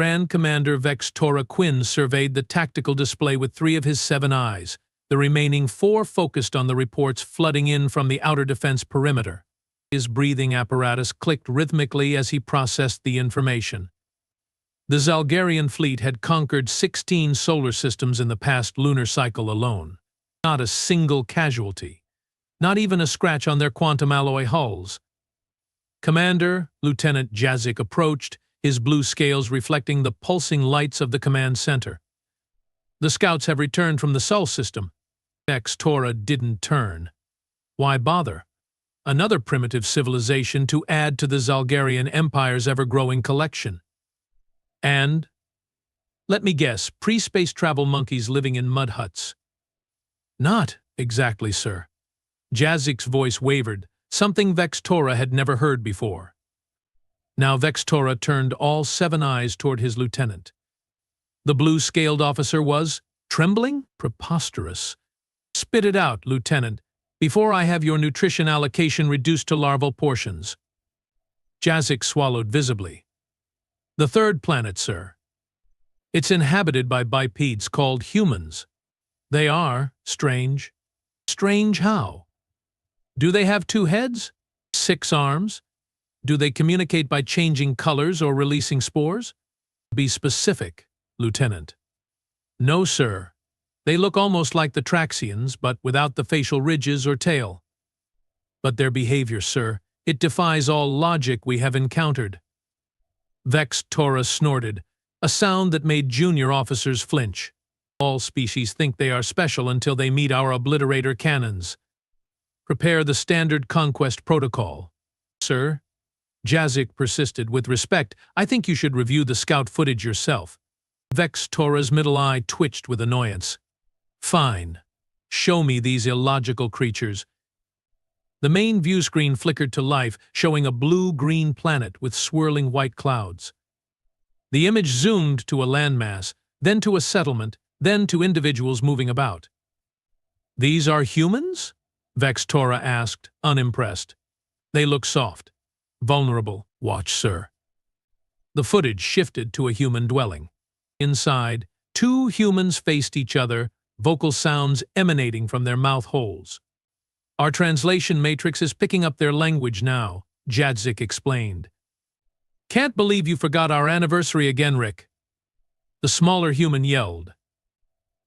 Grand Commander Vex Tora Quinn surveyed the tactical display with 3 of his 7 eyes. The remaining 4 focused on the reports flooding in from the outer defense perimeter. His breathing apparatus clicked rhythmically as he processed the information. The Zalgarian fleet had conquered 16 solar systems in the past lunar cycle alone. Not a single casualty. Not even a scratch on their quantum alloy hulls. Commander, Lieutenant Jazik approached, his blue scales reflecting the pulsing lights of the command center. The scouts have returned from the Sol system. Vex Tora didn't turn. Why bother? Another primitive civilization to add to the Zalgarian Empire's ever-growing collection. And, let me guess, pre-space travel monkeys living in mud huts. Not exactly, sir. Jazik's voice wavered, something Vex Tora had never heard before. Now Vex Tora turned all 7 eyes toward his lieutenant. The blue-scaled officer was trembling? Preposterous. Spit it out, Lieutenant, before I have your nutrition allocation reduced to larval portions. Jazik swallowed visibly. The 3rd planet, sir. It's inhabited by bipeds called humans. They are strange. Strange how? Do they have 2 heads? 6 arms? Do they communicate by changing colors or releasing spores? Be specific, Lieutenant. No, sir. They look almost like the Traxians, but without the facial ridges or tail. But their behavior, sir, it defies all logic we have encountered. Vex Tora snorted, a sound that made junior officers flinch. All species think they are special until they meet our obliterator cannons. Prepare the standard conquest protocol. Sir, Jazik persisted with respect, I think you should review the scout footage yourself. Vex Tora's middle eye twitched with annoyance. Fine. Show me these illogical creatures. The main view screen flickered to life, showing a blue-green planet with swirling white clouds. The image zoomed to a landmass, then to a settlement, then to individuals moving about. These are humans? Vex Tora asked, unimpressed. They look soft. Vulnerable. Watch, sir. The footage shifted to a human dwelling. Inside, 2 humans faced each other, vocal sounds emanating from their mouth holes. Our translation matrix is picking up their language now, Jazik explained. Can't believe you forgot our anniversary again, Rick. The smaller human yelled.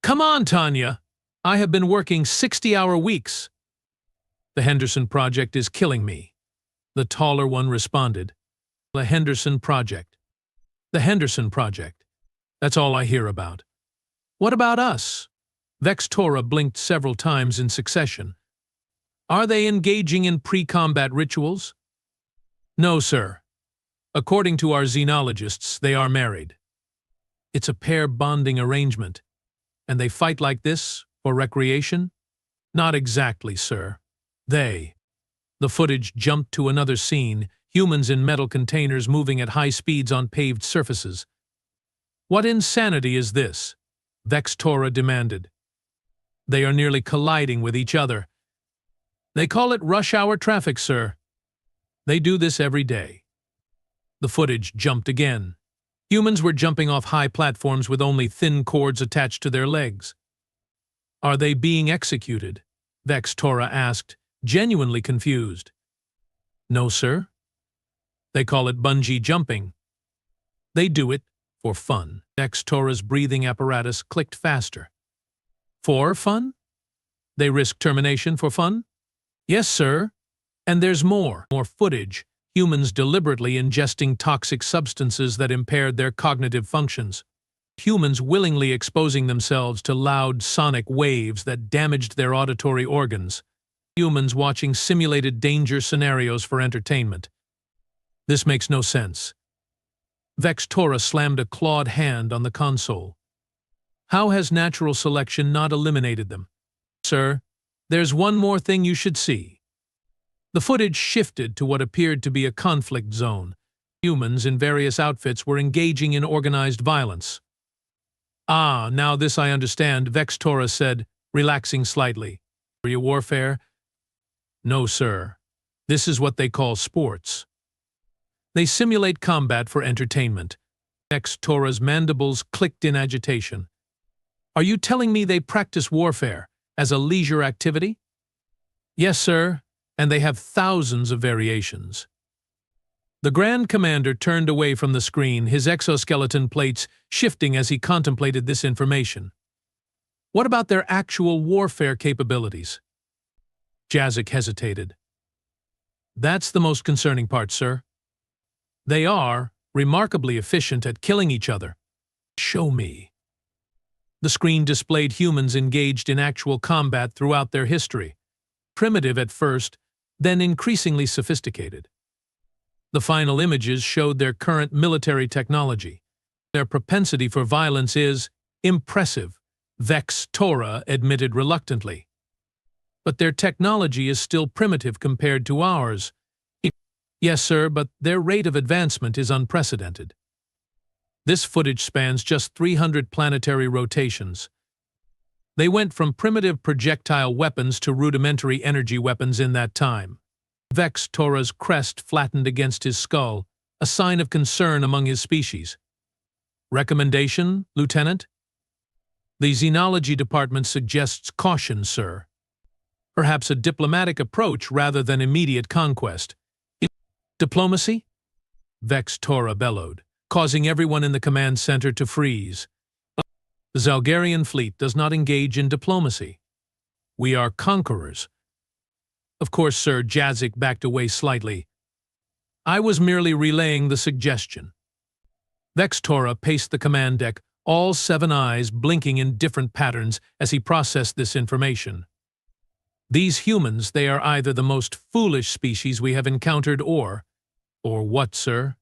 Come on, Tanya. I have been working 60-hour weeks. The Henderson Project is killing me. The taller one responded. The Henderson Project. The Henderson Project. That's all I hear about. What about us? Vex Tora blinked several times in succession. Are they engaging in pre-combat rituals? No, sir. According to our xenologists, they are married. It's a pair bonding arrangement. And they fight like this for recreation? Not exactly, sir. They. The footage jumped to another scene, humans in metal containers moving at high speeds on paved surfaces. What insanity is this? Vex Tora demanded. They are nearly colliding with each other. They call it rush hour traffic, sir. They do this every day. The footage jumped again. Humans were jumping off high platforms with only thin cords attached to their legs. Are they being executed? Vex Tora asked, genuinely confused. No, sir. They call it bungee jumping. They do it for fun. Vex Tora's breathing apparatus clicked faster. For fun? They risk termination for fun? Yes, sir. And there's more. More footage. Humans deliberately ingesting toxic substances that impaired their cognitive functions. Humans willingly exposing themselves to loud sonic waves that damaged their auditory organs. Humans watching simulated danger scenarios for entertainment. This makes no sense. Vex Tora slammed a clawed hand on the console. How has natural selection not eliminated them? Sir, there's one more thing you should see. The footage shifted to what appeared to be a conflict zone. Humans in various outfits were engaging in organized violence. Ah, now this I understand, Vex Tora said, relaxing slightly. Guerrilla warfare? No, sir. This is what they call sports. They simulate combat for entertainment. Tora's mandibles clicked in agitation. Are you telling me they practice warfare as a leisure activity? Yes, sir, and they have thousands of variations. The Grand Commander turned away from the screen, his exoskeleton plates shifting as he contemplated this information. What about their actual warfare capabilities? Jazik hesitated. That's the most concerning part, sir. They are remarkably efficient at killing each other. Show me. The screen displayed humans engaged in actual combat throughout their history. Primitive at first, then increasingly sophisticated. The final images showed their current military technology. Their propensity for violence is impressive, Vex Tora admitted reluctantly. But their technology is still primitive compared to ours. Yes, sir, but their rate of advancement is unprecedented. This footage spans just 300 planetary rotations. They went from primitive projectile weapons to rudimentary energy weapons in that time. Vex Tora's crest flattened against his skull, a sign of concern among his species. Recommendation, Lieutenant? The Xenology Department suggests caution, sir. Perhaps a diplomatic approach rather than immediate conquest. Diplomacy? Vex Tora bellowed, causing everyone in the command center to freeze. The Zalgarian fleet does not engage in diplomacy. We are conquerors. Of course, sir, Jazik backed away slightly. I was merely relaying the suggestion. Vex Tora paced the command deck, all 7 eyes blinking in different patterns as he processed this information. These humans, they are either the most foolish species we have encountered or what, sir?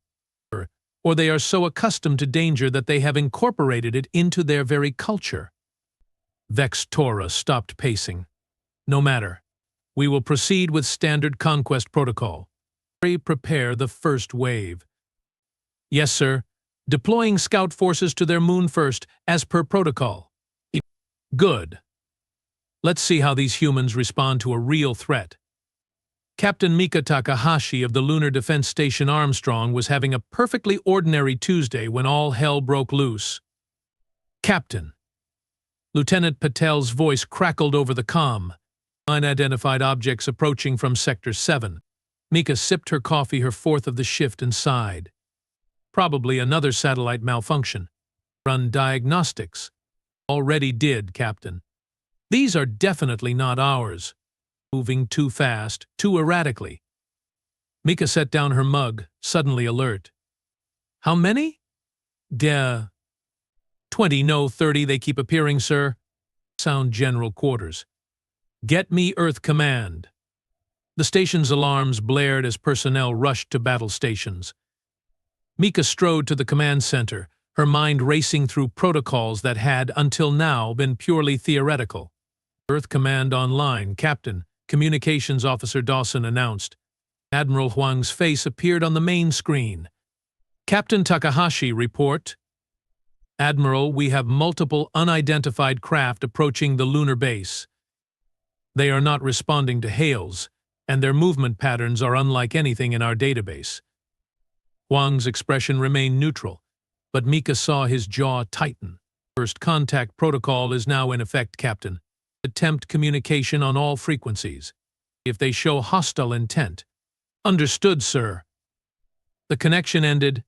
Or they are so accustomed to danger that they have incorporated it into their very culture. Vex Tora stopped pacing. No matter. We will proceed with standard conquest protocol. Prepare the first wave. Yes, sir. Deploying scout forces to their moon first, as per protocol. Good. Let's see how these humans respond to a real threat. Captain Mika Takahashi of the Lunar Defense Station Armstrong was having a perfectly ordinary Tuesday when all hell broke loose. Captain. Lieutenant Patel's voice crackled over the comm. Unidentified objects approaching from Sector 7. Mika sipped her coffee, her 4th of the shift, and sighed. Probably another satellite malfunction. Run diagnostics. Already did, Captain. These are definitely not ours. Moving too fast, too erratically. Mika set down her mug, suddenly alert. How many? 20, no 30, they keep appearing, sir. Sound general quarters. Get me Earth Command. The station's alarms blared as personnel rushed to battle stations. Mika strode to the command center, her mind racing through protocols that had, until now, been purely theoretical. Earth Command online, Captain, Communications Officer Dawson announced. Admiral Huang's face appeared on the main screen. Captain Takahashi, report. Admiral, we have multiple unidentified craft approaching the lunar base. They are not responding to hails, and their movement patterns are unlike anything in our database. Huang's expression remained neutral, but Mika saw his jaw tighten. First contact protocol is now in effect, Captain. Attempt communication on all frequencies. If they show hostile intent. Understood, sir. The connection ended,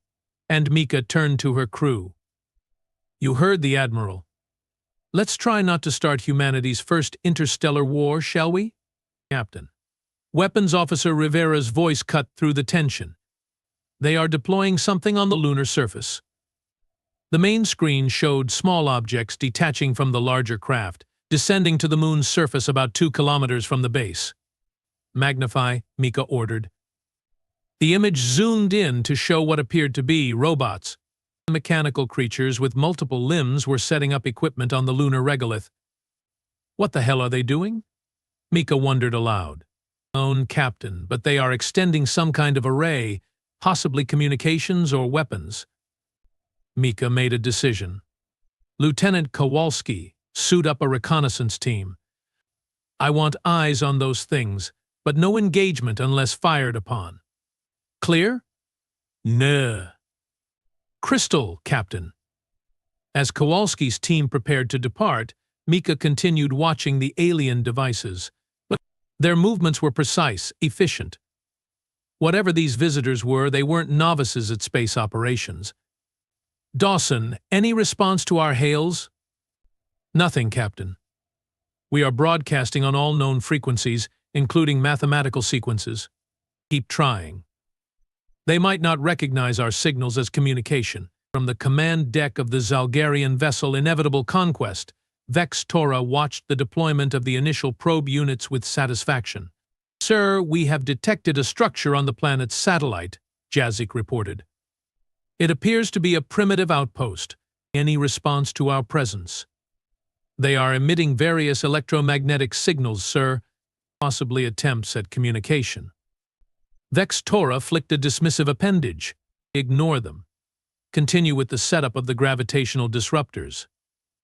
and Mika turned to her crew. You heard the Admiral. Let's try not to start humanity's first interstellar war, shall we? Captain. Weapons Officer Rivera's voice cut through the tension. They are deploying something on the lunar surface. The main screen showed small objects detaching from the larger craft, descending to the moon's surface about 2 kilometers from the base. Magnify, Mika ordered. The image zoomed in to show what appeared to be robots. Mechanical creatures with multiple limbs were setting up equipment on the lunar regolith. What the hell are they doing? Mika wondered aloud. Own Captain, but they are extending some kind of array, possibly communications or weapons. Mika made a decision. Lieutenant Kowalski, suit up a reconnaissance team. I want eyes on those things, but no engagement unless fired upon. Clear? Nuh. Crystal, Captain. As Kowalski's team prepared to depart, Mika continued watching the alien devices. But their movements were precise, efficient. Whatever these visitors were, they weren't novices at space operations. Dawson, any response to our hails? Nothing, Captain. We are broadcasting on all known frequencies, including mathematical sequences. Keep trying. They might not recognize our signals as communication. From the command deck of the Zalgarian vessel Inevitable Conquest, Vex Tora watched the deployment of the initial probe units with satisfaction. Sir, we have detected a structure on the planet's satellite, Jazik reported. It appears to be a primitive outpost. Any response to our presence? They are emitting various electromagnetic signals, sir, possibly attempts at communication. Vex Tora flicked a dismissive appendage. Ignore them. Continue with the setup of the gravitational disruptors.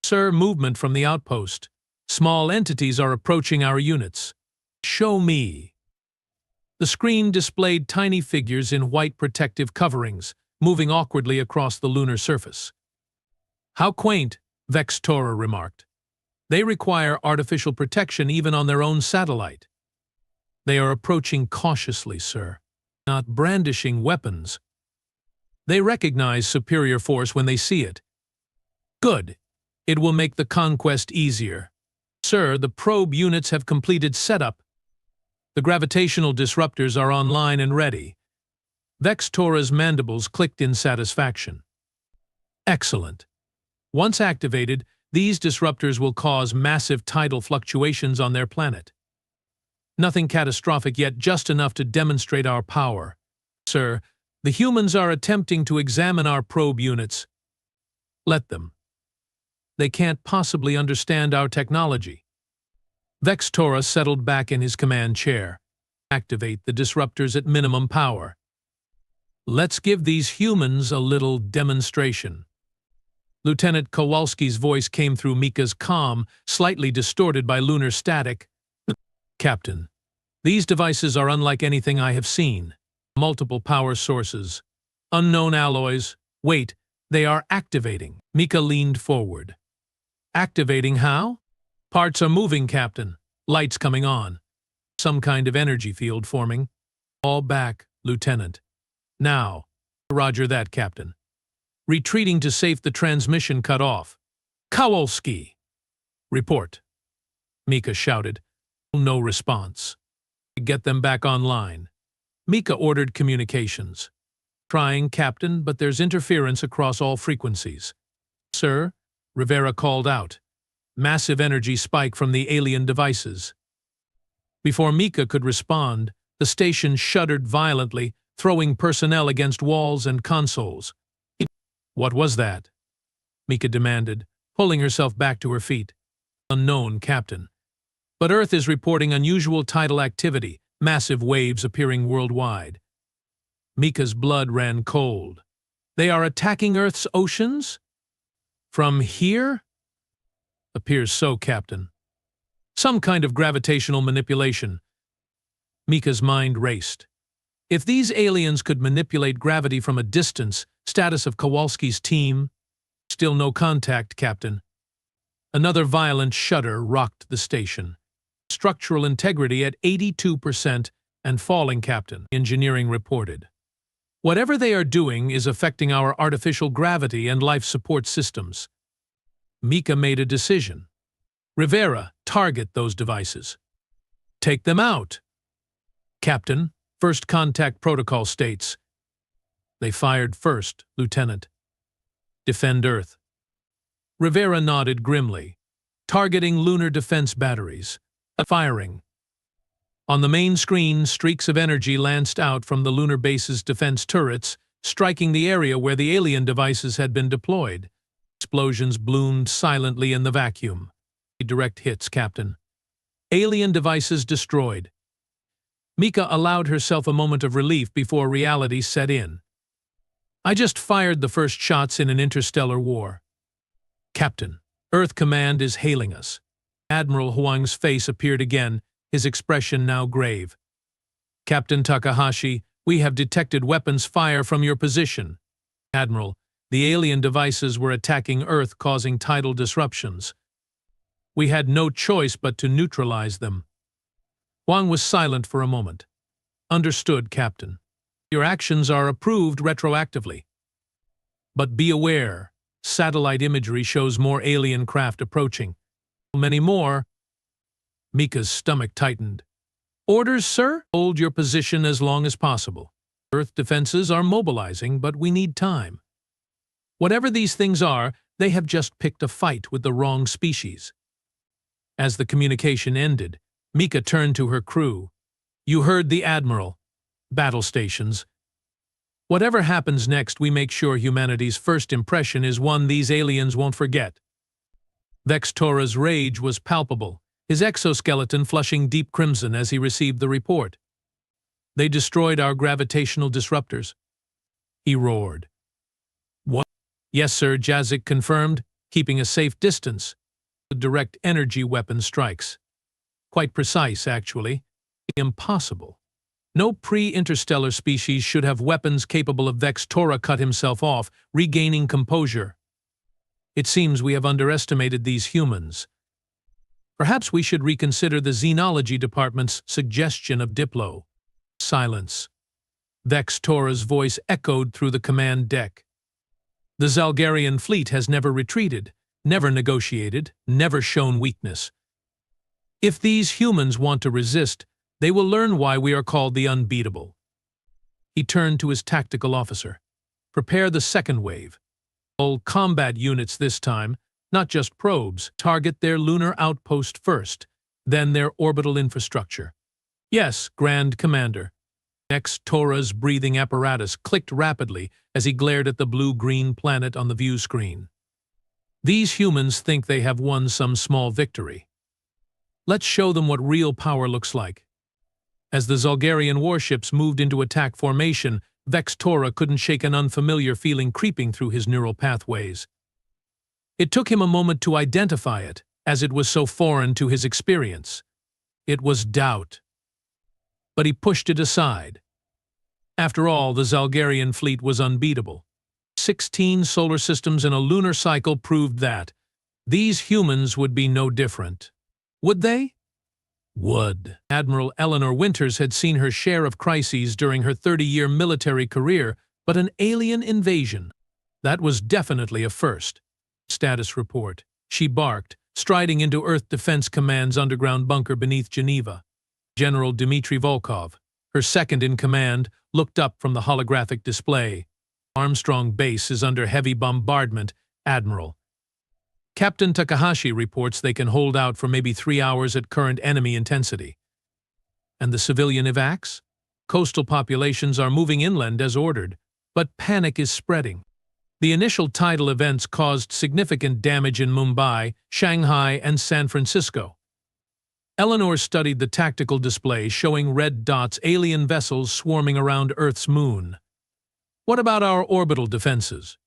Sir, movement from the outpost. Small entities are approaching our units. Show me. The screen displayed tiny figures in white protective coverings, moving awkwardly across the lunar surface. How quaint, Vex Tora remarked. They require artificial protection even on their own satellite. They are approaching cautiously, sir, not brandishing weapons. They recognize superior force when they see it. Good. It will make the conquest easier. Sir, the probe units have completed setup. The gravitational disruptors are online and ready. Vex Tora's mandibles clicked in satisfaction. Excellent. Once activated, these disruptors will cause massive tidal fluctuations on their planet. Nothing catastrophic yet, just enough to demonstrate our power. Sir, the humans are attempting to examine our probe units. Let them. They can't possibly understand our technology. Vex Tora settled back in his command chair. Activate the disruptors at minimum power. Let's give these humans a little demonstration. Lieutenant Kowalski's voice came through Mika's comm, slightly distorted by lunar static. Captain, these devices are unlike anything I have seen. Multiple power sources. Unknown alloys. Wait, they are activating. Mika leaned forward. Activating how? Parts are moving, Captain. Lights coming on. Some kind of energy field forming. All back, Lieutenant. Now. Roger that, Captain. Retreating to safe, the transmission cut off. Kowalski! Report. Mika shouted. No response. Get them back online. Mika ordered communications. Trying, Captain, but there's interference across all frequencies. Sir, Rivera called out. Massive energy spike from the alien devices. Before Mika could respond, the station shuddered violently, throwing personnel against walls and consoles. What was that? Mika demanded, pulling herself back to her feet. Unknown, Captain. But Earth is reporting unusual tidal activity, massive waves appearing worldwide. Mika's blood ran cold. They are attacking Earth's oceans? From here? Appears so, Captain. Some kind of gravitational manipulation. Mika's mind raced. If these aliens could manipulate gravity from a distance, status of Kowalski's team, still no contact, Captain. Another violent shudder rocked the station. Structural integrity at 82% and falling, Captain, engineering reported. Whatever they are doing is affecting our artificial gravity and life support systems. Mika made a decision. Rivera, target those devices. Take them out. Captain, first contact protocol states. They fired first, Lieutenant. Defend Earth. Rivera nodded grimly. Targeting lunar defense batteries. Firing. On the main screen, streaks of energy lanced out from the lunar base's defense turrets, striking the area where the alien devices had been deployed. Explosions bloomed silently in the vacuum. Direct hits, Captain. Alien devices destroyed. Mika allowed herself a moment of relief before reality set in. I just fired the first shots in an interstellar war. Captain, Earth Command is hailing us. Admiral Huang's face appeared again, his expression now grave. Captain Takahashi, we have detected weapons fire from your position. Admiral, The alien devices were attacking Earth, causing tidal disruptions. We had no choice but to neutralize them. Wang was silent for a moment. Understood, Captain. Your actions are approved retroactively. But be aware, satellite imagery shows more alien craft approaching. Many more. Mika's stomach tightened. Orders, sir? Hold your position as long as possible. Earth defenses are mobilizing, but we need time. Whatever these things are, they have just picked a fight with the wrong species. As the communication ended, Mika turned to her crew. You heard the Admiral. Battle stations. Whatever happens next, we make sure humanity's first impression is one these aliens won't forget. Vextora's rage was palpable, his exoskeleton flushing deep crimson as he received the report. They destroyed our gravitational disruptors. He roared. What? Yes, sir, Jazik confirmed, keeping a safe distance. The direct energy weapon strikes. Quite precise, actually. Impossible. No pre-interstellar species should have weapons capable of. Vextora cut himself off, regaining composure. It seems we have underestimated these humans. Perhaps we should reconsider the Xenology Department's suggestion of Diplo. Silence. Vextora's voice echoed through the command deck. The Zalgarian fleet has never retreated, never negotiated, never shown weakness. If these humans want to resist, they will learn why we are called the Unbeatable. He turned to his tactical officer. Prepare the second wave. All combat units this time, not just probes, target their lunar outpost first, then their orbital infrastructure. Yes, Grand Commander. Vextora's breathing apparatus clicked rapidly as he glared at the blue-green planet on the view screen. These humans think they have won some small victory. Let's show them what real power looks like. As the Zalgarian warships moved into attack formation, Vextora couldn't shake an unfamiliar feeling creeping through his neural pathways. It took him a moment to identify it, as it was so foreign to his experience. It was doubt. But he pushed it aside. After all, the Zalgarian fleet was unbeatable. 16 solar systems in a lunar cycle proved that. These humans would be no different. Would they? Would. Admiral Eleanor Winters had seen her share of crises during her 30-year military career, but an alien invasion. That was definitely a first. Status report. She barked, striding into Earth Defense Command's underground bunker beneath Geneva. General Dmitry Volkov, her second-in-command, looked up from the holographic display. Armstrong Base is under heavy bombardment, Admiral. Captain Takahashi reports they can hold out for maybe 3 hours at current enemy intensity. And the civilian evacs? Coastal populations are moving inland as ordered, but panic is spreading. The initial tidal events caused significant damage in Mumbai, Shanghai, and San Francisco. Eleanor studied the tactical display showing red dots, alien vessels swarming around Earth's moon. What about our orbital defenses?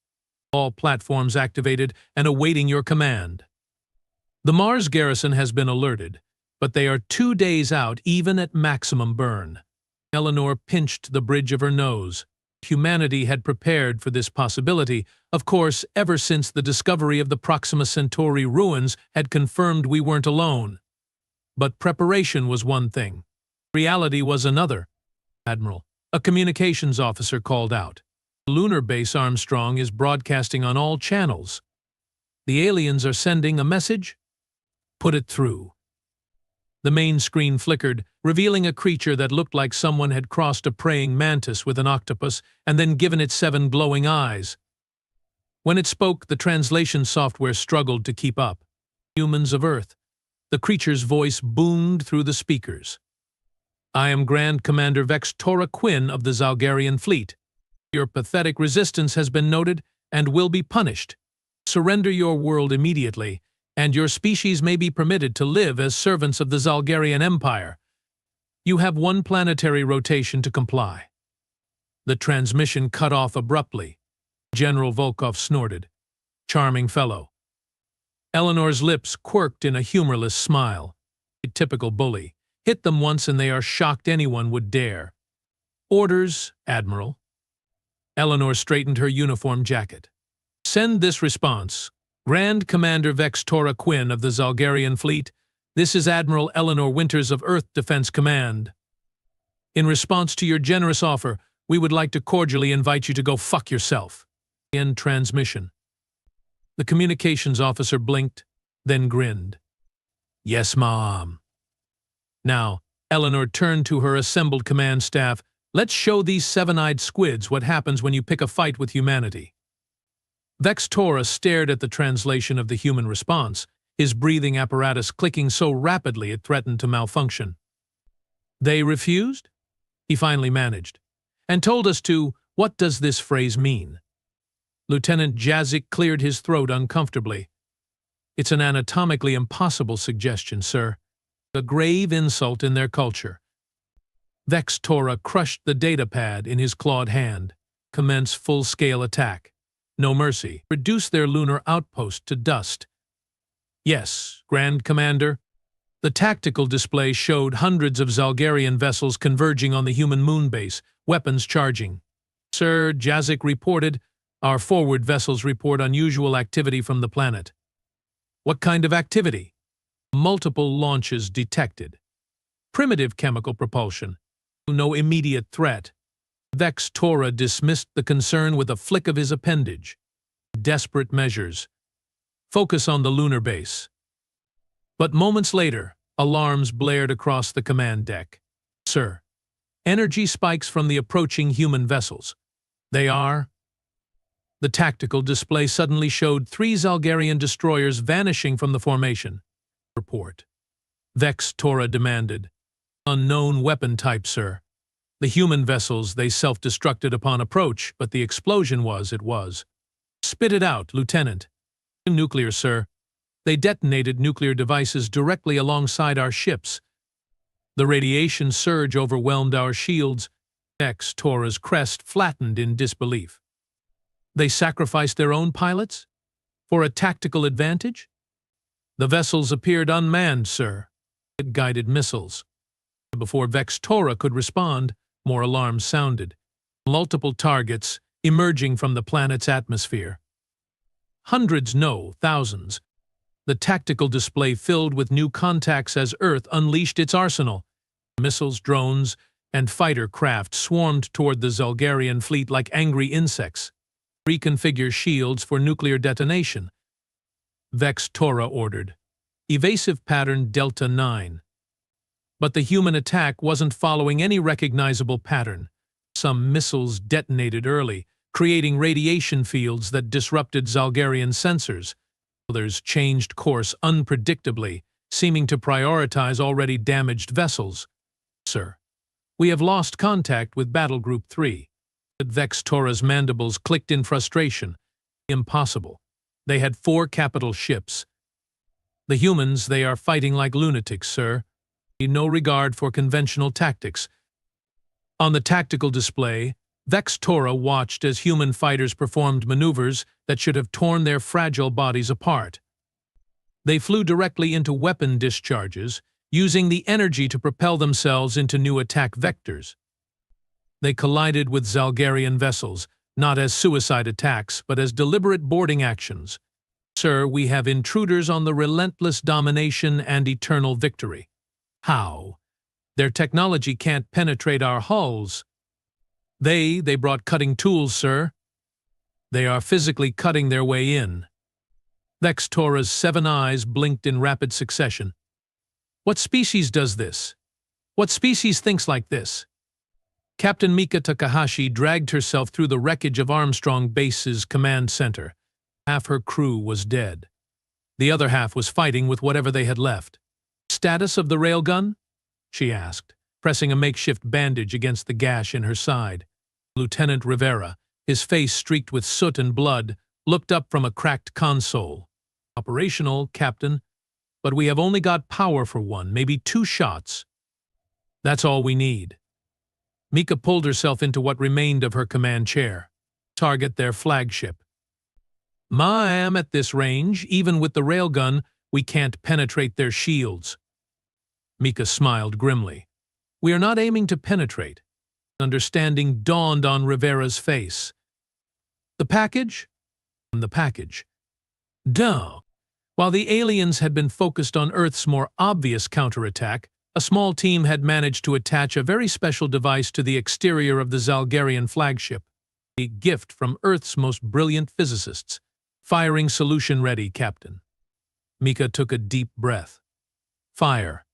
All platforms activated and awaiting your command. The Mars garrison has been alerted, but they are 2 days out even at maximum burn. Eleanor pinched the bridge of her nose. Humanity had prepared for this possibility, of course, ever since the discovery of the Proxima Centauri ruins had confirmed we weren't alone. But preparation was one thing. Reality was another. Admiral, a communications officer called out. Lunar Base Armstrong is broadcasting on all channels. The aliens are sending a message? Put it through. The main screen flickered, revealing a creature that looked like someone had crossed a praying mantis with an octopus and then given it 7 glowing eyes. When it spoke, the translation software struggled to keep up. Humans of Earth. The creature's voice boomed through the speakers. I am Grand Commander Vextora Quinn of the Zalgarian fleet. Your pathetic resistance has been noted and will be punished. Surrender your world immediately, and your species may be permitted to live as servants of the Zalgarian Empire. You have 1 planetary rotation to comply. The transmission cut off abruptly. General Volkov snorted. Charming fellow. Eleanor's lips quirked in a humorless smile. A typical bully. Hit them once and they are shocked anyone would dare. Orders, Admiral. Eleanor straightened her uniform jacket. Send this response. Grand Commander Vex Tora Quinn of the Zalgarian Fleet, this is Admiral Eleanor Winters of Earth Defense Command. In response to your generous offer, we would like to cordially invite you to go fuck yourself. End transmission. The communications officer blinked, then grinned. Yes, Mom. Now, Eleanor turned to her assembled command staff. Let's show these seven-eyed squids what happens when you pick a fight with humanity. Vex Tora stared at the translation of the human response, his breathing apparatus clicking so rapidly it threatened to malfunction. They refused? He finally managed. And told us to, what does this phrase mean? Lieutenant Jazik cleared his throat uncomfortably. It's an anatomically impossible suggestion, sir. A grave insult in their culture. Vex Tora crushed the datapad in his clawed hand. Commence full-scale attack. No mercy. Reduce their lunar outpost to dust. Yes, Grand Commander. The tactical display showed hundreds of Zalgarian vessels converging on the human moon base, weapons charging. Sir, Jazik reported, our forward vessels report unusual activity from the planet. What kind of activity? Multiple launches detected. Primitive chemical propulsion. No immediate threat. Vex Tora dismissed the concern with a flick of his appendage. Desperate measures. Focus on the lunar base. But moments later, alarms blared across the command deck. Sir, energy spikes from the approaching human vessels. They are... The tactical display suddenly showed 3 Zalgarian destroyers vanishing from the formation. Report. Vex Tora demanded. Unknown weapon type, sir. The human vessels, they self-destructed upon approach, but the explosion was. Spit it out, Lieutenant. Nuclear, sir. They detonated nuclear devices directly alongside our ships. The radiation surge overwhelmed our shields. Vex Tora's crest flattened in disbelief. They sacrificed their own pilots? For a tactical advantage? The vessels appeared unmanned, sir. Guided missiles. Before Vex Tora could respond, more alarms sounded. Multiple targets emerging from the planet's atmosphere. Hundreds, no, thousands. The tactical display filled with new contacts as Earth unleashed its arsenal. Missiles, drones, and fighter craft swarmed toward the Zalgarian fleet like angry insects. Reconfigure shields for nuclear detonation. Vex Tora ordered. Evasive pattern Delta 9. But the human attack wasn't following any recognizable pattern. Some missiles detonated early, creating radiation fields that disrupted Zalgarian sensors. Others changed course unpredictably, seeming to prioritize already damaged vessels. Sir, we have lost contact with Battle Group 3. Vex Tora's mandibles clicked in frustration. Impossible. They had 4 capital ships. The humans, they are fighting like lunatics, sir. No regard for conventional tactics. On the tactical display, Vex Tora watched as human fighters performed maneuvers that should have torn their fragile bodies apart. They flew directly into weapon discharges, using the energy to propel themselves into new attack vectors. They collided with Zalgarian vessels, not as suicide attacks, but as deliberate boarding actions. Sir, we have intruders on the relentless domination and eternal victory. How? Their technology can't penetrate our hulls. They brought cutting tools, sir. They are physically cutting their way in. Vex Tora's 7 eyes blinked in rapid succession. What species does this? What species thinks like this? Captain Mika Takahashi dragged herself through the wreckage of Armstrong Base's command center. Half her crew was dead. The other half was fighting with whatever they had left. Status of the railgun? She asked, pressing a makeshift bandage against the gash in her side. Lieutenant Rivera, his face streaked with soot and blood, looked up from a cracked console. Operational, Captain, but we have only got power for 1, maybe 2 shots. That's all we need. Mika pulled herself into what remained of her command chair. Target their flagship. Ma'am, at this range, even with the railgun, we can't penetrate their shields. Mika smiled grimly. We are not aiming to penetrate. Understanding dawned on Rivera's face. The package? the package. Duh! While the aliens had been focused on Earth's more obvious counterattack, a small team had managed to attach a very special device to the exterior of the Zalgarian flagship, a gift from Earth's most brilliant physicists. Firing solution ready, Captain. Mika took a deep breath. Fire.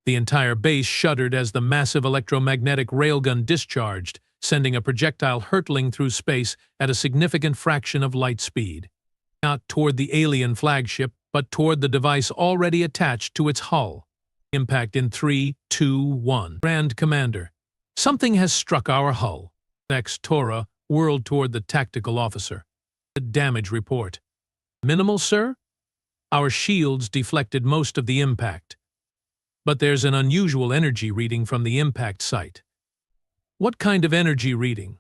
The entire base shuddered as the massive electromagnetic railgun discharged, sending a projectile hurtling through space at a significant fraction of light speed. Not toward the alien flagship, but toward the device already attached to its hull. Impact in 3, 2, 1. Grand Commander. Something has struck our hull. Next, Tora whirled toward the tactical officer. The damage report. Minimal, sir? Our shields deflected most of the impact. But there's an unusual energy reading from the impact site. What kind of energy reading?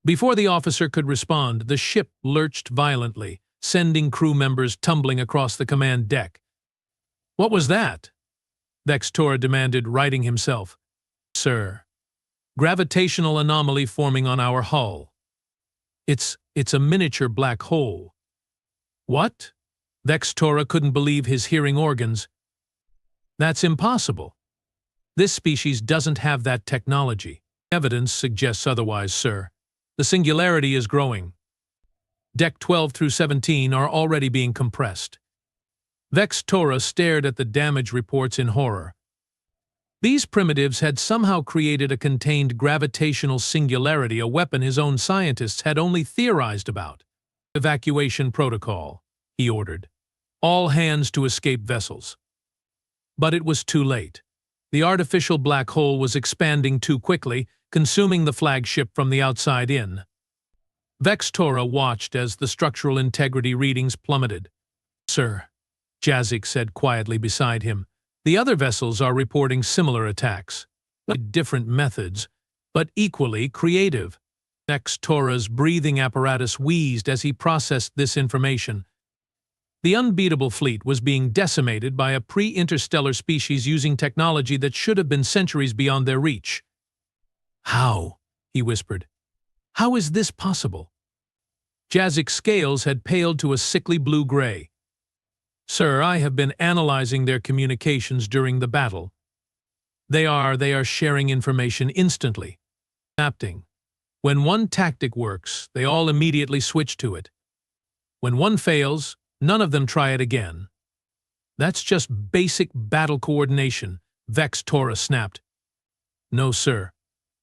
Before the officer could respond, the ship lurched violently, sending crew members tumbling across the command deck. What was that? Tora demanded, righting himself. Sir, gravitational anomaly forming on our hull. It's a miniature black hole. What? Tora couldn't believe his hearing organs. That's impossible. This species doesn't have that technology. Evidence suggests otherwise, sir. The singularity is growing. Deck 12 through 17 are already being compressed. Tora stared at the damage reports in horror. These primitives had somehow created a contained gravitational singularity, a weapon his own scientists had only theorized about. Evacuation protocol, he ordered. All hands to escape vessels. But it was too late. The artificial black hole was expanding too quickly, consuming the flagship from the outside in. Tora watched as the structural integrity readings plummeted. Sir, Jazik said quietly beside him, the other vessels are reporting similar attacks. Different methods, but equally creative. Tora's breathing apparatus wheezed as he processed this information. The Unbeatable fleet was being decimated by a pre-interstellar species using technology that should have been centuries beyond their reach. How? He whispered. How is this possible? Jazik's scales had paled to a sickly blue-gray. Sir, I have been analyzing their communications during the battle. They are sharing information instantly. Adapting. When one tactic works, they all immediately switch to it. When one fails, none of them try it again. That's just basic battle coordination, Tora snapped. No, sir.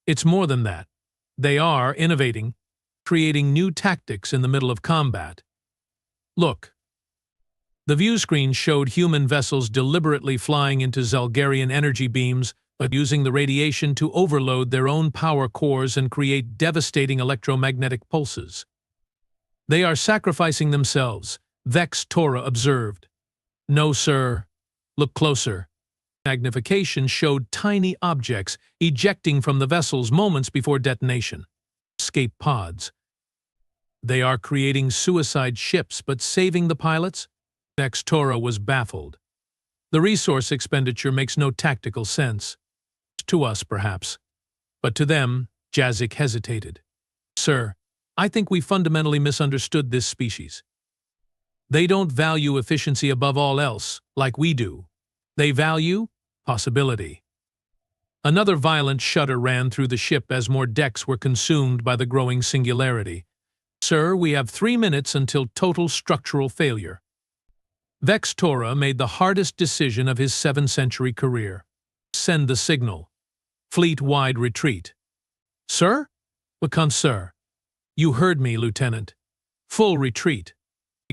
It's more than that. They are innovating, creating new tactics in the middle of combat. Look. The view screen showed human vessels deliberately flying into Zalgarian energy beams, but using the radiation to overload their own power cores and create devastating electromagnetic pulses. They are sacrificing themselves, Tora observed. No, sir. Look closer. Magnification showed tiny objects ejecting from the vessels moments before detonation. Escape pods. They are creating suicide ships but saving the pilots? Tora was baffled. The resource expenditure makes no tactical sense. To us, perhaps. But to them, Jazik hesitated. Sir, I think we fundamentally misunderstood this species. They don't value efficiency above all else, like we do. They value possibility. Another violent shudder ran through the ship as more decks were consumed by the growing singularity. Sir, we have 3 minutes until total structural failure. Tora made the hardest decision of his 7-century career. Send the signal. Fleet-wide retreat. Sir? Sir. You heard me, Lieutenant. Full retreat.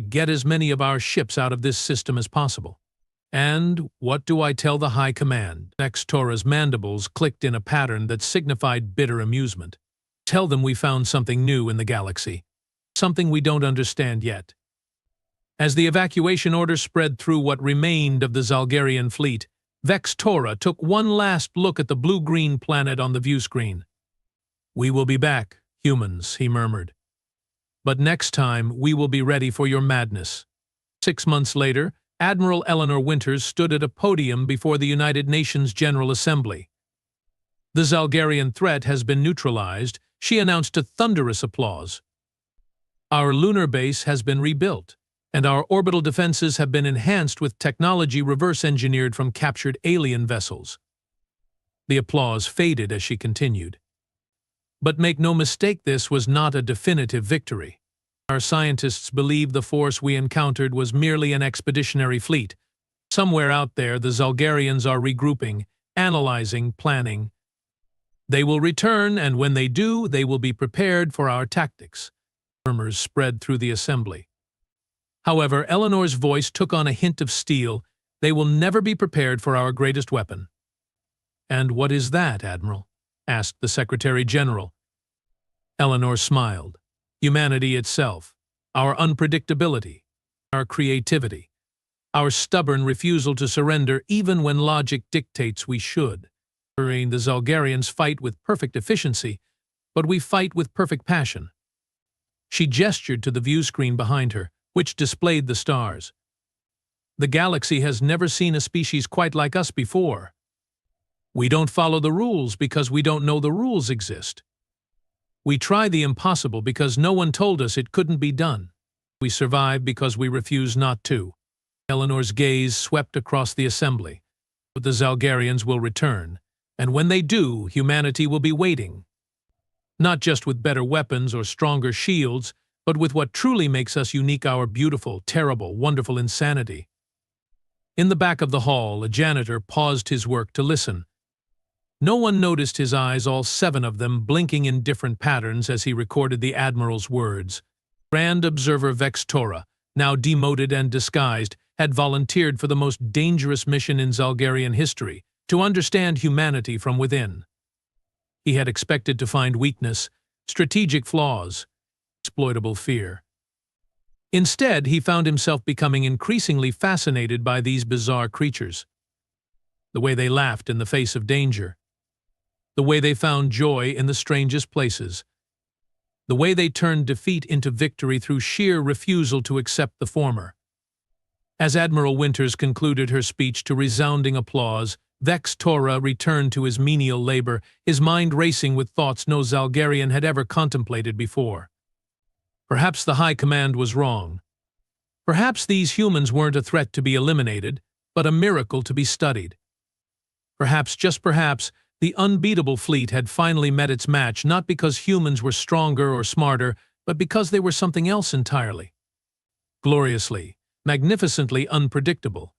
Get as many of our ships out of this system as possible. And what do I tell the High Command? Tora's mandibles clicked in a pattern that signified bitter amusement. Tell them we found something new in the galaxy. Something we don't understand yet. As the evacuation order spread through what remained of the Zalgarian fleet, Tora took one last look at the blue-green planet on the view screen. We will be back, humans, he murmured. But next time, we will be ready for your madness. 6 months later, Admiral Eleanor Winters stood at a podium before the United Nations General Assembly. The Zalgarian threat has been neutralized, she announced to thunderous applause. Our lunar base has been rebuilt, and our orbital defenses have been enhanced with technology reverse-engineered from captured alien vessels. The applause faded as she continued. But make no mistake, this was not a definitive victory. Our scientists believe the force we encountered was merely an expeditionary fleet. Somewhere out there, the Zalgarians are regrouping, analyzing, planning. They will return, and when they do, they will be prepared for our tactics. Murmurs spread through the assembly. However, Eleanor's voice took on a hint of steel. They will never be prepared for our greatest weapon. "And what is that, Admiral?" asked the Secretary General. Eleanor smiled. "Humanity itself, our unpredictability, our creativity, our stubborn refusal to surrender even when logic dictates we should. The Zalgarians fight with perfect efficiency, but we fight with perfect passion." She gestured to the view screen behind her, which displayed the stars. "The galaxy has never seen a species quite like us before. We don't follow the rules because we don't know the rules exist. We try the impossible because no one told us it couldn't be done. We survive because we refuse not to." Eleanor's gaze swept across the assembly. "But the Zalgarians will return, and when they do, humanity will be waiting. Not just with better weapons or stronger shields, but with what truly makes us unique, our beautiful, terrible, wonderful insanity." In the back of the hall, a janitor paused his work to listen. No one noticed his eyes, all 7 of them blinking in different patterns as he recorded the Admiral's words. Grand Observer Vextora, now demoted and disguised, had volunteered for the most dangerous mission in Zalgarian history, to understand humanity from within. He had expected to find weakness, strategic flaws, exploitable fear. Instead, he found himself becoming increasingly fascinated by these bizarre creatures. The way they laughed in the face of danger. The way they found joy in the strangest places. The way they turned defeat into victory through sheer refusal to accept the former. As Admiral Winters concluded her speech to resounding applause, Vextora returned to his menial labor, his mind racing with thoughts no Zalgarian had ever contemplated before. Perhaps the High Command was wrong. Perhaps these humans weren't a threat to be eliminated, but a miracle to be studied. Perhaps, just perhaps, the Unbeatable fleet had finally met its match, not because humans were stronger or smarter, but because they were something else entirely. Gloriously, magnificently unpredictable.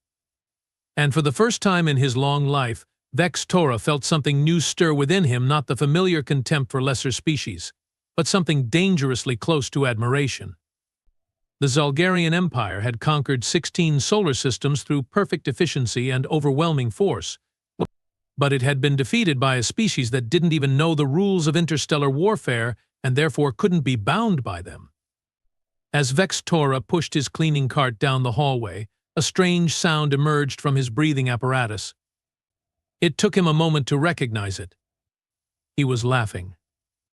And for the first time in his long life, Vextora felt something new stir within him, not the familiar contempt for lesser species, but something dangerously close to admiration. The Zalgarian Empire had conquered 16 solar systems through perfect efficiency and overwhelming force, but it had been defeated by a species that didn't even know the rules of interstellar warfare and therefore couldn't be bound by them. As Vextora pushed his cleaning cart down the hallway, a strange sound emerged from his breathing apparatus. It took him a moment to recognize it. He was laughing.